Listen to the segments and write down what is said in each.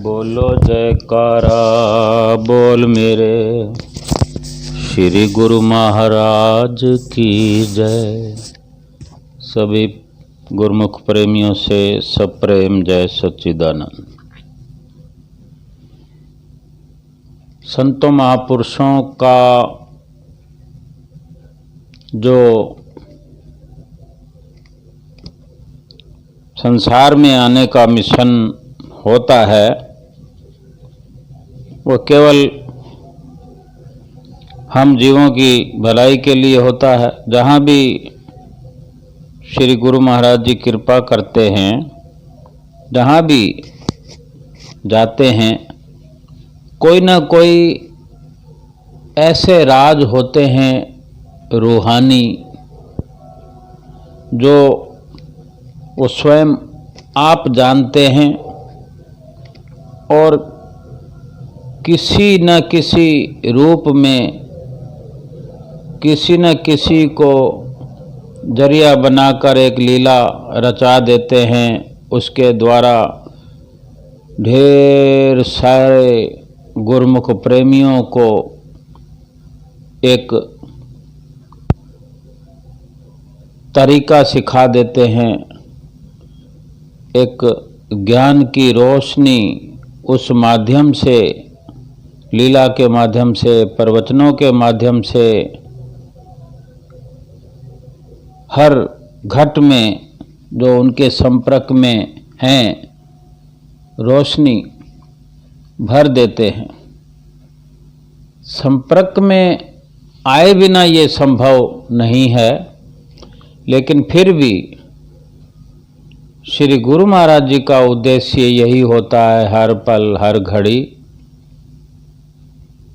बोलो जयकारा बोल मेरे श्री गुरु महाराज की जय। सभी गुरुमुख प्रेमियों से सब प्रेम जय सच्चिदानंद। संतों महापुरुषों का जो संसार में आने का मिशन होता है वो केवल हम जीवों की भलाई के लिए होता है। जहाँ भी श्री गुरु महाराज जी कृपा करते हैं, जहाँ भी जाते हैं, कोई ना कोई ऐसे राज होते हैं रूहानी जो वो स्वयं आप जानते हैं और किसी न किसी रूप में किसी न किसी को जरिया बनाकर एक लीला रचा देते हैं। उसके द्वारा ढेर सारे गुरुमुख प्रेमियों को एक तरीका सिखा देते हैं, एक ज्ञान की रोशनी उस माध्यम से, लीला के माध्यम से, प्रवचनों के माध्यम से हर घट में जो उनके संपर्क में हैं रोशनी भर देते हैं। संपर्क में आए बिना ये संभव नहीं है, लेकिन फिर भी श्री गुरु महाराज जी का उद्देश्य यही होता है हर पल हर घड़ी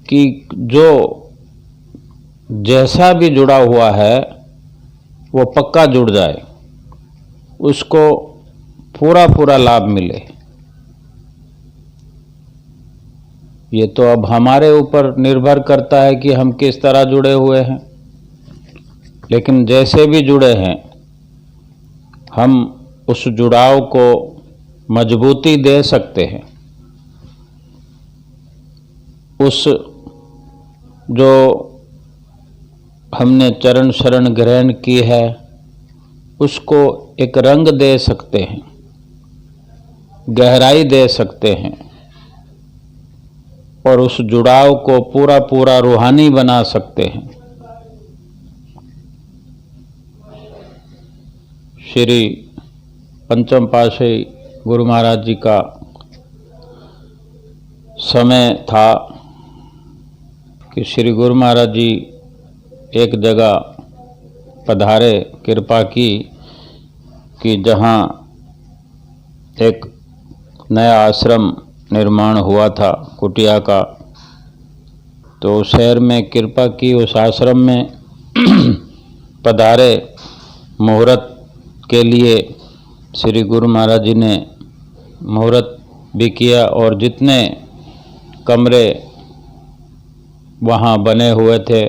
कि जो जैसा भी जुड़ा हुआ है वो पक्का जुड़ जाए, उसको पूरा पूरा लाभ मिले। ये तो अब हमारे ऊपर निर्भर करता है कि हम किस तरह जुड़े हुए हैं, लेकिन जैसे भी जुड़े हैं हम उस जुड़ाव को मजबूती दे सकते हैं। उस जो हमने चरण शरण ग्रहण की है उसको एक रंग दे सकते हैं, गहराई दे सकते हैं और उस जुड़ाव को पूरा पूरा रूहानी बना सकते हैं। श्री पंचम पातशाही गुरु महाराज जी का समय था कि श्री गुरु महाराज जी एक जगह पधारे, कृपा की कि जहाँ एक नया आश्रम निर्माण हुआ था कुटिया का, तो शहर में कृपा की उस आश्रम में पधारे। मुहूर्त के लिए श्री गुरु महाराज जी ने मुहूर्त भी किया और जितने कमरे वहाँ बने हुए थे,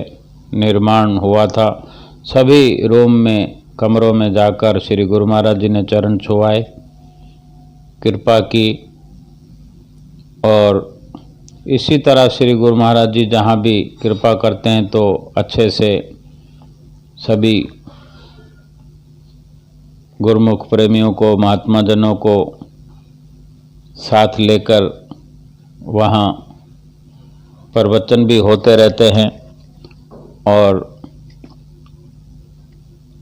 निर्माण हुआ था, सभी रूम में कमरों में जाकर श्री गुरु महाराज जी ने चरण छुआए, कृपा की। और इसी तरह श्री गुरु महाराज जी जहाँ भी कृपा करते हैं तो अच्छे से सभी गुरुमुख प्रेमियों को, महात्मा जनों को साथ लेकर वहाँ प्रवचन भी होते रहते हैं और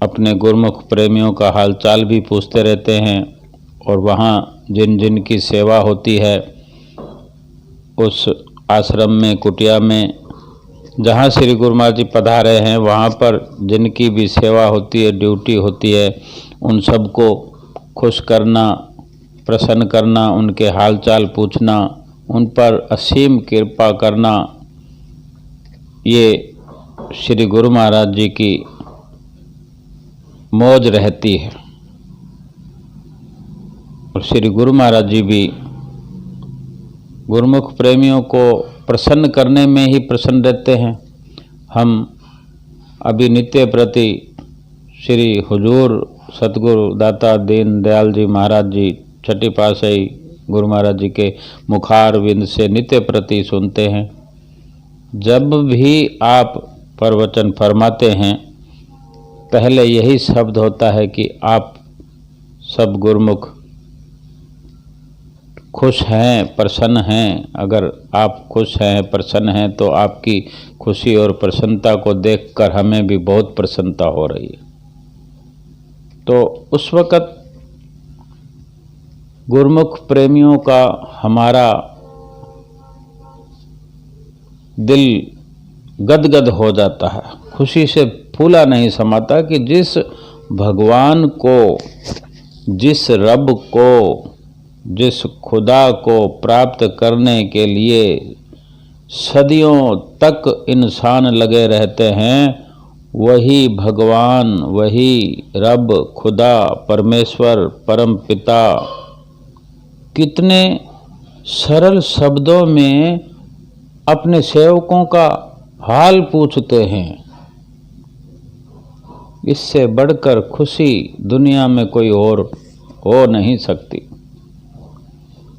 अपने गुरुमुख प्रेमियों का हालचाल भी पूछते रहते हैं। और वहाँ जिन जिन की सेवा होती है उस आश्रम में, कुटिया में, जहाँ श्री गुरु महाराज जी पधारे हैं वहाँ पर जिनकी भी सेवा होती है, ड्यूटी होती है, उन सबको खुश करना, प्रसन्न करना, उनके हालचाल पूछना, उन पर असीम कृपा करना, ये श्री गुरु महाराज जी की मौज रहती है। और श्री गुरु महाराज जी भी गुरुमुख प्रेमियों को प्रसन्न करने में ही प्रसन्न रहते हैं। हम अभी नित्य प्रति श्री हुजूर सतगुरु दाता दीन दयाल जी महाराज जी छठी पातशाही गुरु महाराज जी के मुखारविंद से नित्य प्रति सुनते हैं। जब भी आप प्रवचन फरमाते हैं पहले यही शब्द होता है कि आप सब गुरुमुख खुश हैं, प्रसन्न हैं। अगर आप खुश हैं, प्रसन्न हैं तो आपकी खुशी और प्रसन्नता को देखकर हमें भी बहुत प्रसन्नता हो रही है। तो उस वक़्त गुरुमुख प्रेमियों का हमारा दिल गदगद हो जाता है, खुशी से फूला नहीं समाता कि जिस भगवान को, जिस रब को, जिस खुदा को प्राप्त करने के लिए सदियों तक इंसान लगे रहते हैं, वही भगवान, वही रब, खुदा, परमेश्वर, परम पिता कितने सरल शब्दों में अपने सेवकों का हाल पूछते हैं। इससे बढ़कर खुशी दुनिया में कोई और हो नहीं सकती।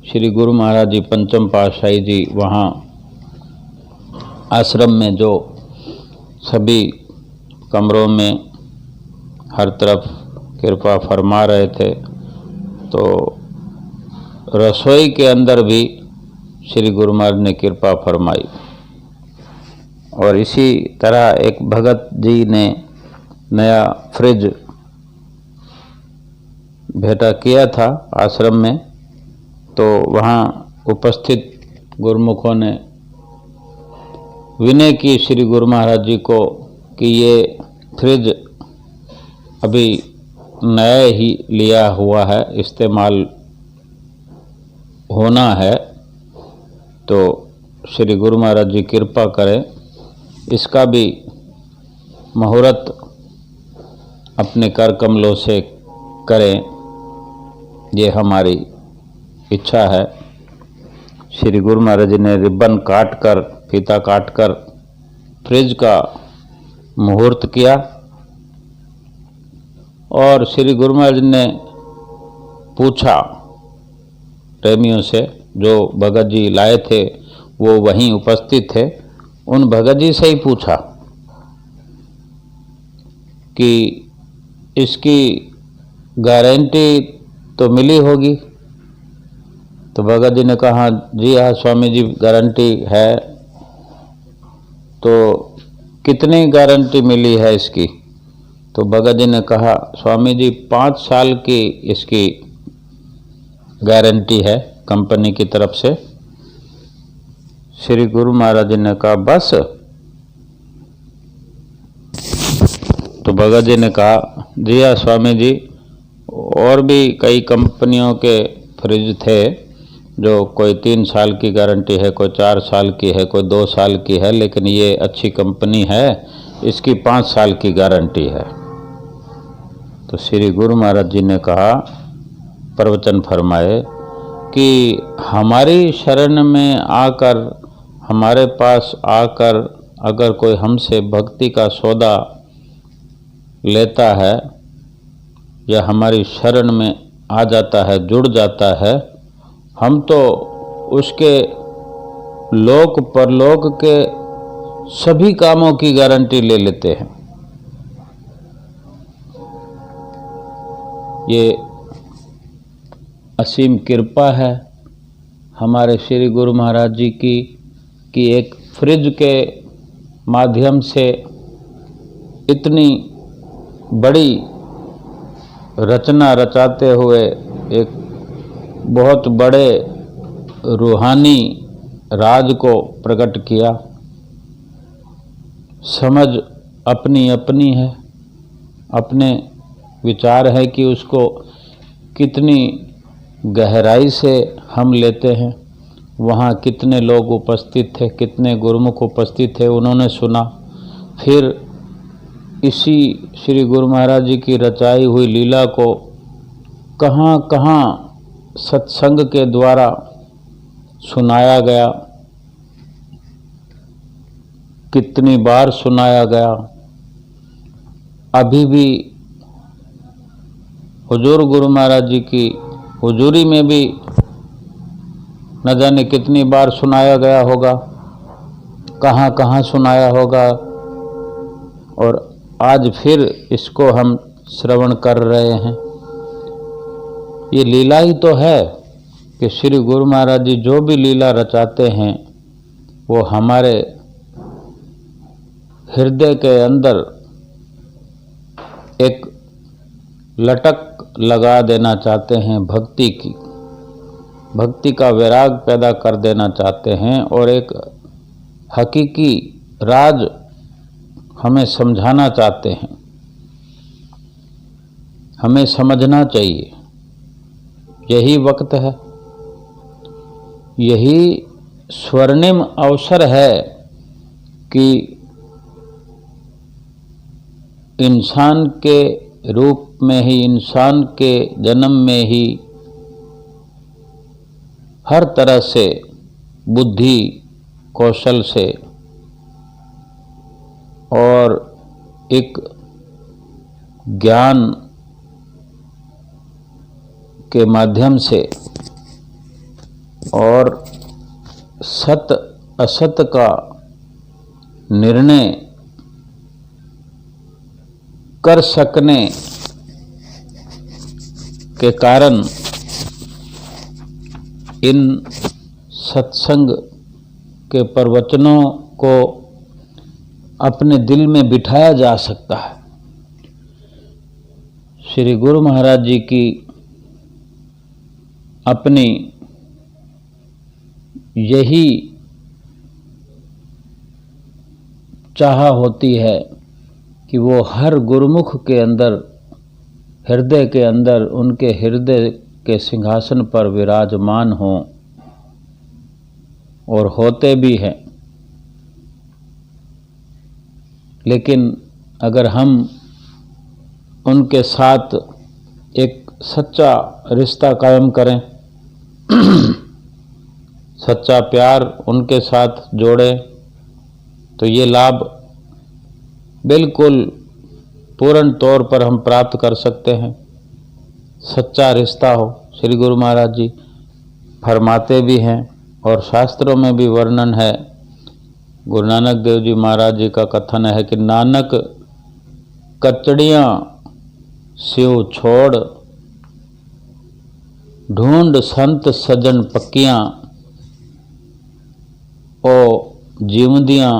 श्री गुरु महाराज जी पंचम पातशाही जी वहाँ आश्रम में जो सभी कमरों में हर तरफ कृपा फरमा रहे थे, तो रसोई के अंदर भी श्री गुरु महाराज ने कृपा फरमाई। और इसी तरह एक भगत जी ने नया फ्रिज भेंटा किया था आश्रम में, तो वहाँ उपस्थित गुरुमुखों ने विनय की श्री गुरु महाराज जी को कि ये फ्रिज अभी नया ही लिया हुआ है, इस्तेमाल होना है, तो श्री गुरु महाराज जी कृपा करें, इसका भी मुहूर्त अपने कर कमलों से करें, ये हमारी इच्छा है। श्री गुरु महाराज जी ने रिबन काट कर, फीता काट कर फ्रिज का मुहूर्त किया और श्री गुरु महाराज जी ने पूछा प्रेमियों से, जो भगत जी लाए थे वो वहीं उपस्थित थे, उन भगत जी से ही पूछा कि इसकी गारंटी तो मिली होगी। तो भगत जी ने कहा जी हाँ स्वामी जी गारंटी है। तो कितनी गारंटी मिली है इसकी? तो भगत जी ने कहा स्वामी जी 5 साल की इसकी गारंटी है कंपनी की तरफ से। श्री गुरु महाराज जी ने कहा बस? तो भगत जी ने कहा जी हाँ स्वामी जी, और भी कई कंपनियों के फ्रिज थे जो कोई 3 साल की गारंटी है, कोई 4 साल की है, कोई 2 साल की है, लेकिन ये अच्छी कंपनी है, इसकी 5 साल की गारंटी है। तो श्री गुरु महाराज जी ने कहा, प्रवचन फरमाए कि हमारी शरण में आकर, हमारे पास आकर अगर कोई हमसे भक्ति का सौदा लेता है या हमारी शरण में आ जाता है, जुड़ जाता है, हम तो उसके लोक परलोक के सभी कामों की गारंटी ले लेते हैं। ये असीम कृपा है हमारे श्री गुरु महाराज जी की कि एक फ्रिज के माध्यम से इतनी बड़ी रचना रचाते हुए एक बहुत बड़े रूहानी राज को प्रकट किया। समझ अपनी अपनी है, अपने विचार है कि उसको कितनी गहराई से हम लेते हैं। वहाँ कितने लोग उपस्थित थे, कितने गुरुमुख उपस्थित थे, उन्होंने सुना। फिर इसी श्री गुरु महाराज जी की रचाई हुई लीला को कहाँ कहाँ सत्संग के द्वारा सुनाया गया, कितनी बार सुनाया गया। अभी भी हुजूर गुरु महाराज जी की हुजूरी में भी न जाने कितनी बार सुनाया गया होगा, कहाँ कहाँ सुनाया होगा, और आज फिर इसको हम श्रवण कर रहे हैं। ये लीला ही तो है कि श्री गुरु महाराज जी जो भी लीला रचाते हैं वो हमारे हृदय के अंदर एक लटक लगा देना चाहते हैं, भक्ति का वैराग पैदा कर देना चाहते हैं, और एक हकीकी राज हमें समझाना चाहते हैं। हमें समझना चाहिए, यही वक्त है, यही स्वर्णिम अवसर है कि इंसान के रूप में ही, इंसान के जन्म में ही हर तरह से बुद्धि कौशल से और एक ज्ञान के माध्यम से और सत असत का निर्णय कर सकने के कारण इन सत्संग के प्रवचनों को अपने दिल में बिठाया जा सकता है। श्री गुरु महाराज जी की अपनी यही चाह होती है कि वो हर गुरुमुख के अंदर, हृदय के अंदर, उनके हृदय के सिंहासन पर विराजमान हों, और होते भी हैं। लेकिन अगर हम उनके साथ एक सच्चा रिश्ता कायम करें, सच्चा प्यार उनके साथ जोड़ें, तो ये लाभ बिल्कुल पूर्ण तौर पर हम प्राप्त कर सकते हैं। सच्चा रिश्ता हो, श्री गुरु महाराज जी फरमाते भी हैं और शास्त्रों में भी वर्णन है। गुरु नानक देव जी महाराज जी का कथन है कि नानक कचड़ियाँ स्यू छोड़, ढूंढ संत सजन पक्कियाँ, ओ जीवदियाँ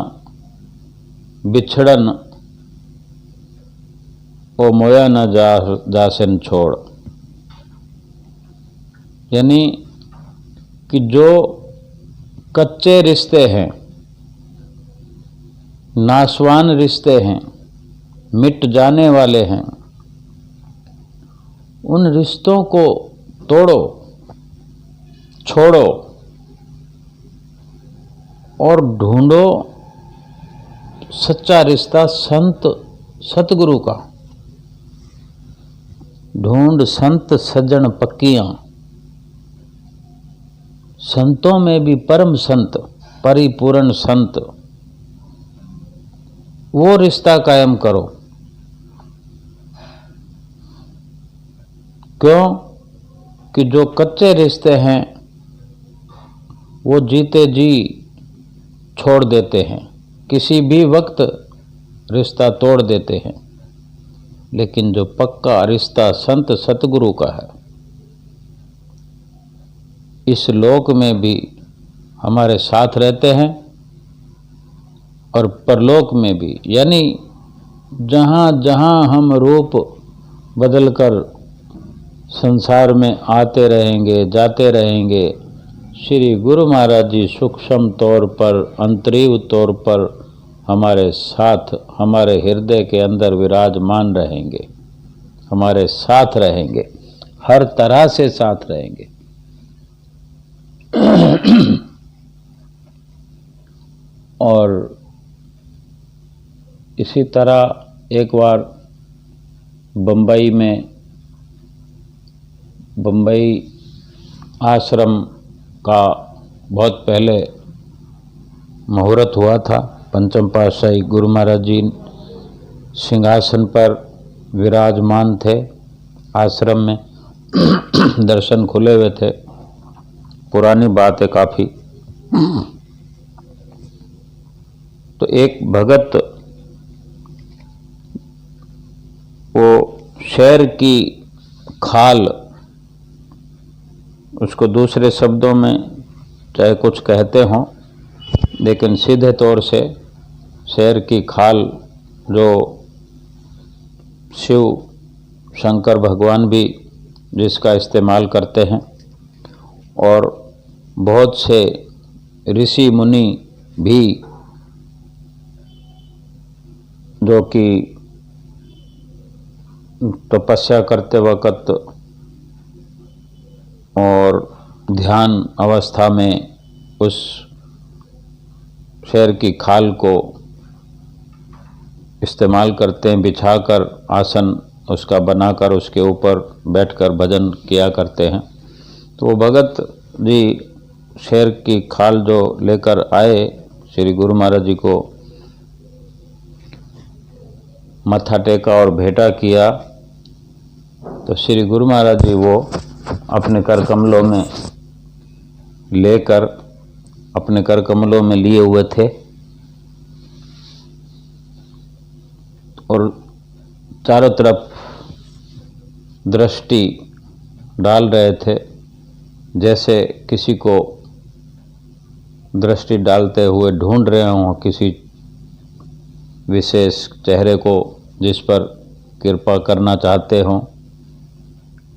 बिछड़न, ओ मोया न जासन छोड़। यानी कि जो कच्चे रिश्ते हैं, नाशवान रिश्ते हैं, मिट जाने वाले हैं, उन रिश्तों को तोड़ो, छोड़ो और ढूंढो सच्चा रिश्ता संत सतगुरु का। ढूंढ संत सज्जन पक्कियां, संतों में भी परम संत, परिपूर्ण संत, वो रिश्ता कायम करो। क्यों कि जो कच्चे रिश्ते हैं वो जीते जी छोड़ देते हैं, किसी भी वक्त रिश्ता तोड़ देते हैं। लेकिन जो पक्का रिश्ता संत सतगुरु का है, इस लोक में भी हमारे साथ रहते हैं और परलोक में भी। यानी जहाँ जहाँ हम रूप बदलकर संसार में आते रहेंगे, जाते रहेंगे, श्री गुरु महाराज जी सूक्ष्म तौर पर, अंतरीव तौर पर हमारे साथ, हमारे हृदय के अंदर विराजमान रहेंगे, हमारे साथ रहेंगे, हर तरह से साथ रहेंगे। और इसी तरह एक बार बम्बई आश्रम का बहुत पहले मुहूर्त हुआ था। पंचम पातशाही गुरु महाराज जी सिंहासन पर विराजमान थे आश्रम में, दर्शन खुले हुए थे। पुरानी बात है काफ़ी। तो एक भगत वो शेर की खाल, उसको दूसरे शब्दों में चाहे कुछ कहते हों, लेकिन सीधे तौर से शेर की खाल जो शिव शंकर भगवान भी जिसका इस्तेमाल करते हैं, और बहुत से ऋषि मुनि भी जो कि तपस्या करते वक्त और ध्यान अवस्था में उस शेर की खाल को इस्तेमाल करते हैं, बिछाकर आसन उसका बनाकर उसके ऊपर बैठकर भजन किया करते हैं। तो वो भगत जी शेर की खाल जो लेकर आए, श्री गुरु महाराज जी को मत्था टेका और भेंटा किया, तो श्री गुरु महाराज जी वो अपने कर कमलों में लेकर, अपने कर कमलों में लिए हुए थे और चारों तरफ दृष्टि डाल रहे थे, जैसे किसी को दृष्टि डालते हुए ढूंढ रहे हों किसी विशेष चेहरे को जिस पर कृपा करना चाहते हों।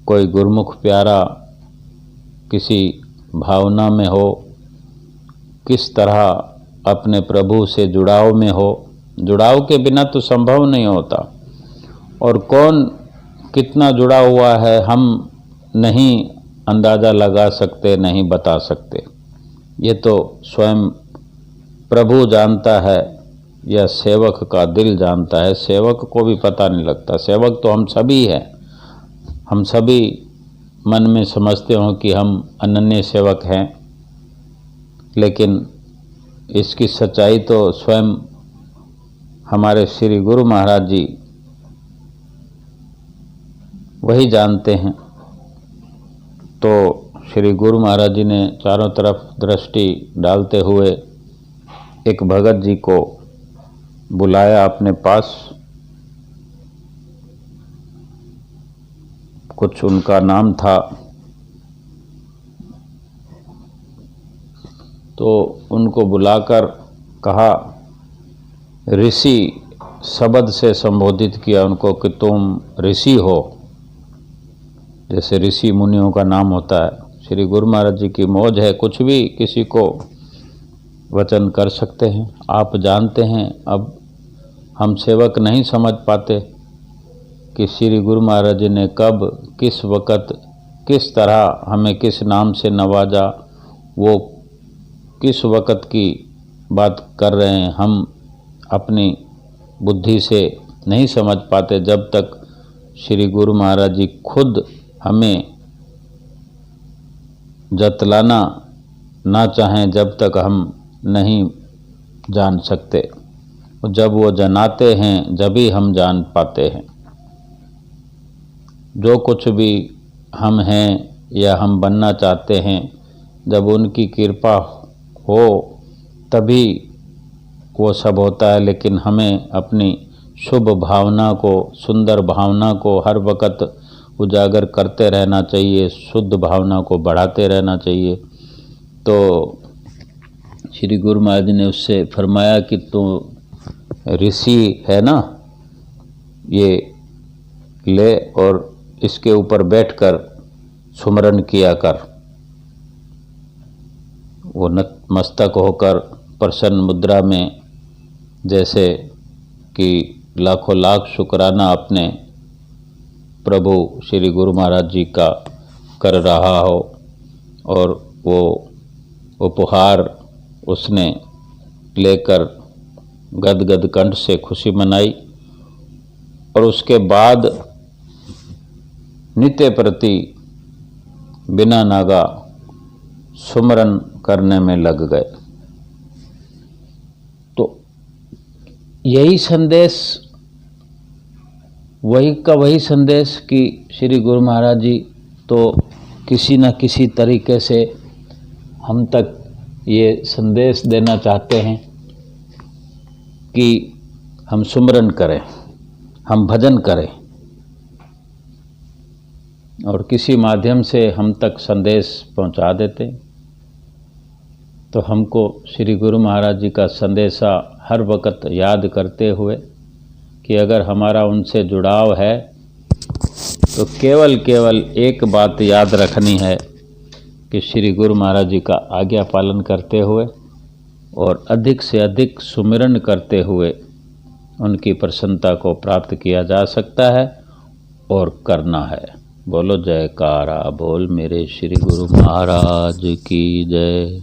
कोई गुरमुख प्यारा किसी भावना में हो, किस तरह अपने प्रभु से जुड़ाव में हो। जुड़ाव के बिना तो संभव नहीं होता, और कौन कितना जुड़ा हुआ है हम नहीं अंदाज़ा लगा सकते, नहीं बता सकते। ये तो स्वयं प्रभु जानता है या सेवक का दिल जानता है। सेवक को भी पता नहीं लगता। सेवक तो हम सभी हैं। हम सभी मन में समझते हो कि हम अनन्य सेवक हैं, लेकिन इसकी सच्चाई तो स्वयं हमारे श्री गुरु महाराज जी वही जानते हैं। तो श्री गुरु महाराज जी ने चारों तरफ दृष्टि डालते हुए एक भगत जी को बुलाया अपने पास। कुछ उनका नाम था, तो उनको बुलाकर कहा, ऋषि शब्द से संबोधित किया उनको कि तुम ऋषि हो, जैसे ऋषि मुनियों का नाम होता है। श्री गुरु महाराज जी की मौज है, कुछ भी किसी को वचन कर सकते हैं। आप जानते हैं, अब हम सेवक नहीं समझ पाते कि श्री गुरु महाराज जी ने कब, किस वक़्त, किस तरह हमें किस नाम से नवाजा, वो किस वक़्त की बात कर रहे हैं हम अपनी बुद्धि से नहीं समझ पाते। जब तक श्री गुरु महाराज जी खुद हमें जतलाना ना चाहें, जब तक हम नहीं जान सकते। जब वो जनाते हैं जभी हम जान पाते हैं। जो कुछ भी हम हैं या हम बनना चाहते हैं, जब उनकी कृपा हो तभी वो सब होता है। लेकिन हमें अपनी शुभ भावना को, सुंदर भावना को हर वक्त उजागर करते रहना चाहिए, शुद्ध भावना को बढ़ाते रहना चाहिए। तो श्री गुरु महाराज जी ने उससे फरमाया कि तू ऋषि है ना, ये ले और इसके ऊपर बैठकर सुमरन किया कर। वो नतमस्तक होकर प्रसन्न मुद्रा में, जैसे कि लाखों लाख शुक्राना अपने प्रभु श्री गुरु महाराज जी का कर रहा हो, और वो उपहार उसने लेकर गदगद कंठ से खुशी मनाई। और उसके बाद नित्य प्रति बिना नागा सुमरन करने में लग गए। तो यही संदेश, वही संदेश कि श्री गुरु महाराज जी तो किसी न किसी तरीके से हम तक ये संदेश देना चाहते हैं कि हम सुमिरन करें, हम भजन करें, और किसी माध्यम से हम तक संदेश पहुंचा देते, तो हमको श्री गुरु महाराज जी का संदेशा हर वक्त याद करते हुए कि अगर हमारा उनसे जुड़ाव है तो केवल एक बात याद रखनी है कि श्री गुरु महाराज जी का आज्ञा पालन करते हुए और अधिक से अधिक सुमिरन करते हुए उनकी प्रसन्नता को प्राप्त किया जा सकता है और करना है। बोलो जयकारा बोल मेरे श्री गुरु महाराज की जय।